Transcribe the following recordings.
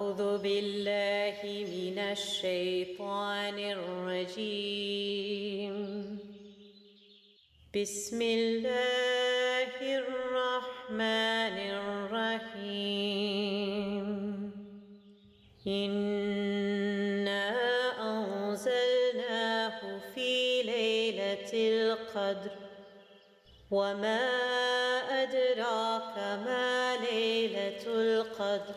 أعوذ بالله من الشيطان الرجيم بسم الله الرحمن الرحيم إنا أنزلناه في ليلة القدر وما أدراك ما ليلة القدر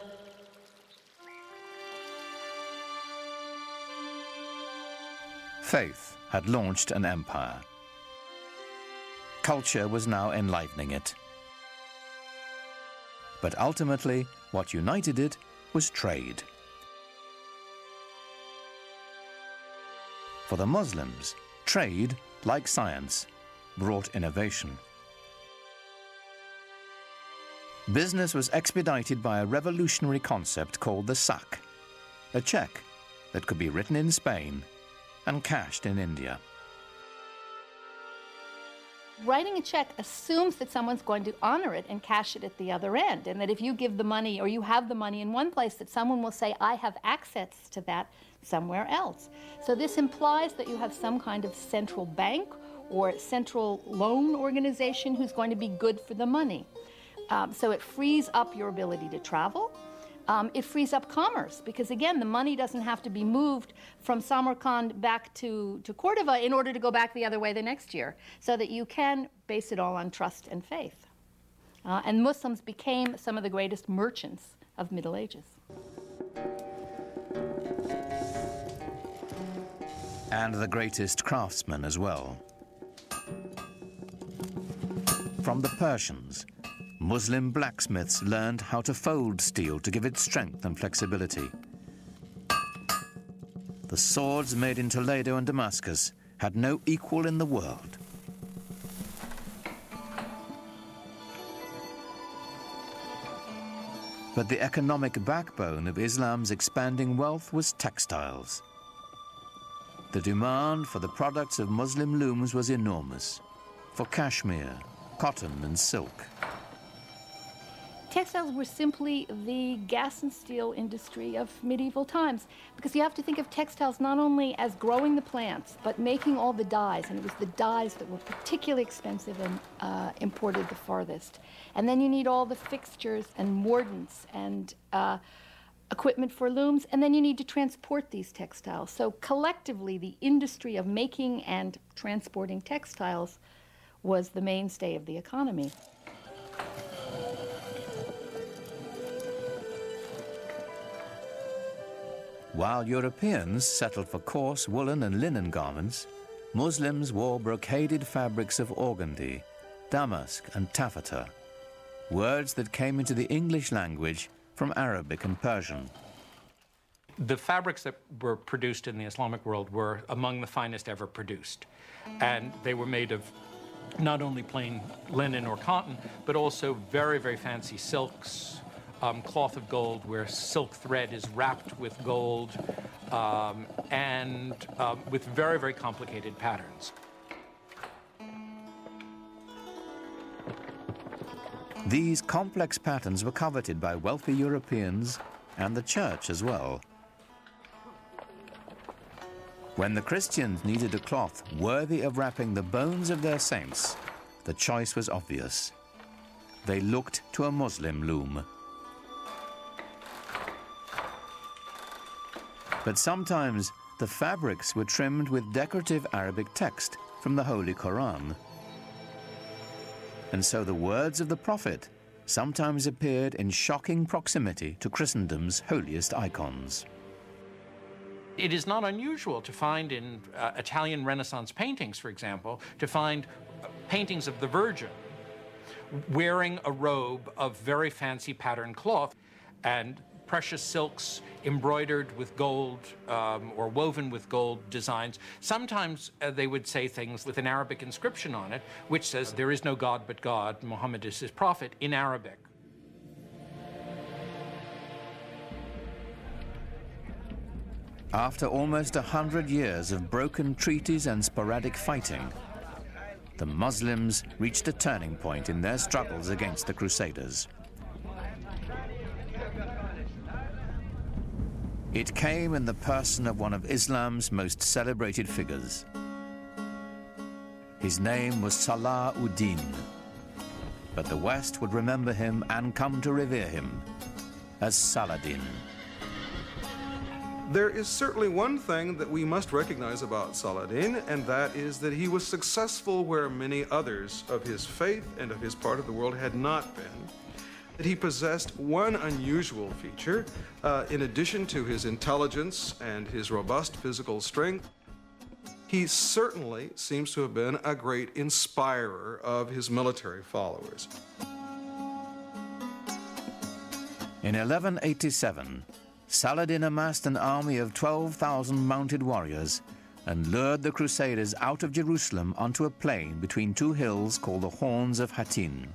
Faith had launched an empire. Culture was now enlivening it. But ultimately, what united it was trade. For the Muslims, trade, like science, brought innovation. Business was expedited by a revolutionary concept called the sak, a cheque that could be written in Spain and cashed in India. Writing a check assumes that someone's going to honor it and cash it at the other end, and that if you give the money or you have the money in one place, that someone will say, I have access to that somewhere else. So this implies that you have some kind of central bank or central loan organization who's going to be good for the money. So it frees up your ability to travel. It frees up commerce because, again, the money doesn't have to be moved from Samarkand back to Cordoba in order to go back the other way the next year, so that you can base it all on trust and faith. And Muslims became some of the greatest merchants of Middle Ages. And the greatest craftsmen as well. From the Persians, Muslim blacksmiths learned how to fold steel to give it strength and flexibility. The swords made in Toledo and Damascus had no equal in the world. But the economic backbone of Islam's expanding wealth was textiles. The demand for the products of Muslim looms was enormous, for cashmere, cotton and silk. Textiles were simply the gas and steel industry of medieval times, because you have to think of textiles not only as growing the plants, but making all the dyes, and it was the dyes that were particularly expensive and imported the farthest. And then you need all the fixtures and mordants and equipment for looms, and then you need to transport these textiles. So collectively, the industry of making and transporting textiles was the mainstay of the economy. While Europeans settled for coarse woolen and linen garments, Muslims wore brocaded fabrics of organdie, damask and taffeta, words that came into the English language from Arabic and Persian. The fabrics that were produced in the Islamic world were among the finest ever produced. And they were made of not only plain linen or cotton, but also very, very fancy silks, cloth of gold where silk thread is wrapped with gold, and with very, very complicated patterns. These complex patterns were coveted by wealthy Europeans and the church as well. When the Christians needed a cloth worthy of wrapping the bones of their saints, the choice was obvious. They looked to a Muslim loom. But sometimes the fabrics were trimmed with decorative Arabic text from the Holy Quran. And so the words of the Prophet sometimes appeared in shocking proximity to Christendom's holiest icons. It is not unusual to find in Italian Renaissance paintings, for example, to find paintings of the Virgin wearing a robe of very fancy patterned cloth and precious silks embroidered with gold or woven with gold designs. Sometimes they would say things with an Arabic inscription on it, which says, "There is no God but God, Muhammad is his prophet," in Arabic. After almost 100 years of broken treaties and sporadic fighting, the Muslims reached a turning point in their struggles against the Crusaders. It came in the person of one of Islam's most celebrated figures. His name was Salah ud-Din, but the West would remember him and come to revere him as Saladin. There is certainly one thing that we must recognize about Saladin, and that is that he was successful where many others of his faith and of his part of the world had not been. That he possessed one unusual feature, in addition to his intelligence and his robust physical strength. He certainly seems to have been a great inspirer of his military followers. In 1187, Saladin amassed an army of 12,000 mounted warriors and lured the Crusaders out of Jerusalem onto a plain between two hills called the Horns of Hattin.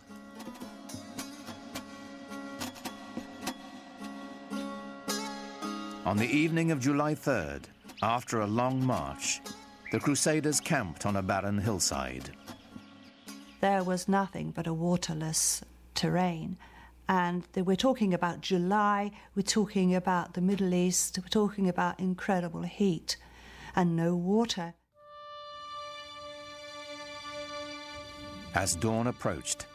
On the evening of July 3rd, after a long march, the Crusaders camped on a barren hillside. There was nothing but a waterless terrain. And we're talking about July, we're talking about the Middle East, we're talking about incredible heat and no water. As dawn approached,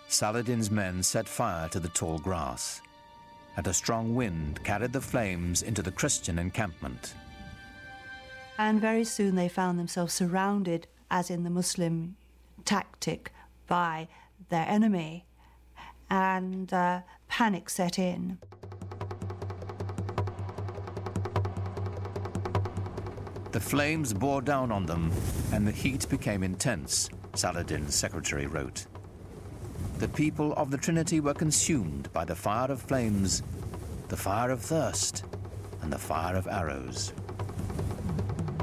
Saladin's men set fire to the tall grass, and a strong wind carried the flames into the Christian encampment. And very soon they found themselves surrounded, as in the Muslim tactic, by their enemy. And panic set in. The flames bore down on them, and the heat became intense, Saladin's secretary wrote. The people of the Trinity were consumed by the fire of flames, the fire of thirst, and the fire of arrows.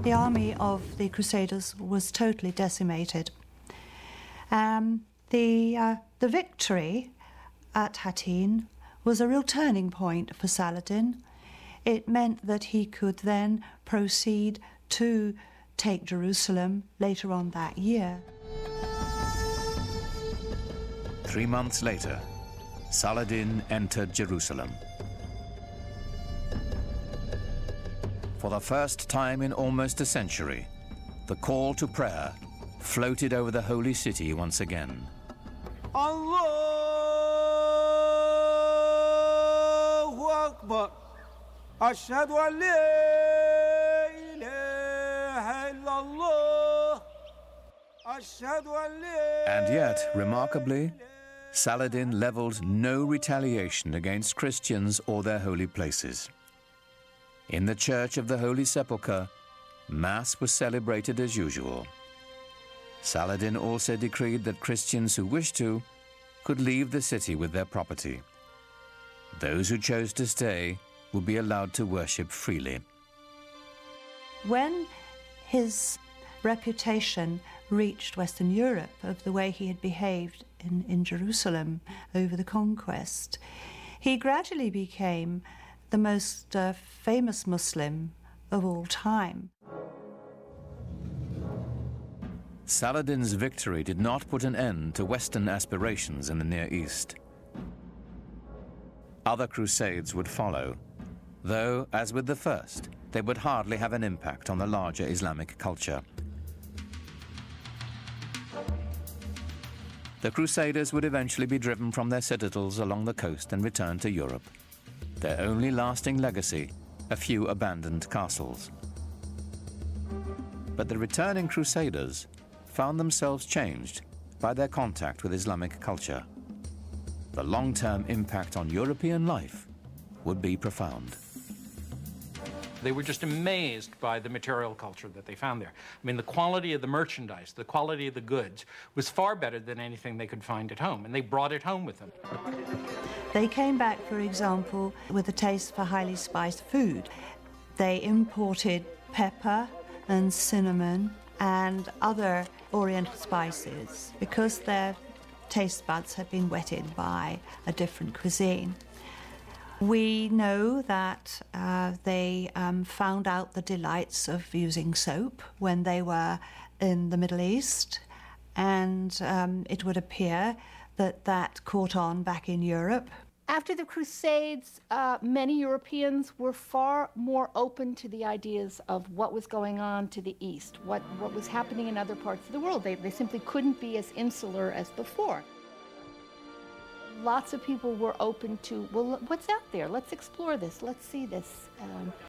The army of the Crusaders was totally decimated. The victory at Hattin was a real turning point for Saladin. It meant that he could then proceed to take Jerusalem later on that year. 3 months later, Saladin entered Jerusalem. For the first time in almost a century, the call to prayer floated over the holy city once again. Allahu Akbar. Ashhadu an la ilaha illallah. Ashhadu an la. And yet, remarkably, Saladin leveled no retaliation against Christians or their holy places. In the Church of the Holy Sepulchre, Mass was celebrated as usual. Saladin also decreed that Christians who wished to could leave the city with their property. Those who chose to stay would be allowed to worship freely. When his reputation reached Western Europe of the way he had behaved in Jerusalem over the conquest, he gradually became the most famous Muslim of all time. Saladin's victory did not put an end to Western aspirations in the Near East. Other crusades would follow, though, as with the first, they would hardly have an impact on the larger Islamic culture. The Crusaders would eventually be driven from their citadels along the coast and return to Europe. Their only lasting legacy, a few abandoned castles. But the returning Crusaders found themselves changed by their contact with Islamic culture. The long-term impact on European life would be profound. They were just amazed by the material culture that they found there. I mean, the quality of the merchandise, the quality of the goods was far better than anything they could find at home, and they brought it home with them. They came back, for example, with a taste for highly spiced food. They imported pepper and cinnamon and other Oriental spices because their taste buds had been whetted by a different cuisine. We know that they found out the delights of using soap when they were in the Middle East, and it would appear that that caught on back in Europe. After the Crusades, many Europeans were far more open to the ideas of what was going on to the east, what was happening in other parts of the world. They simply couldn't be as insular as before. Lots of people were open to, well, what's out there? Let's explore this. Let's see this.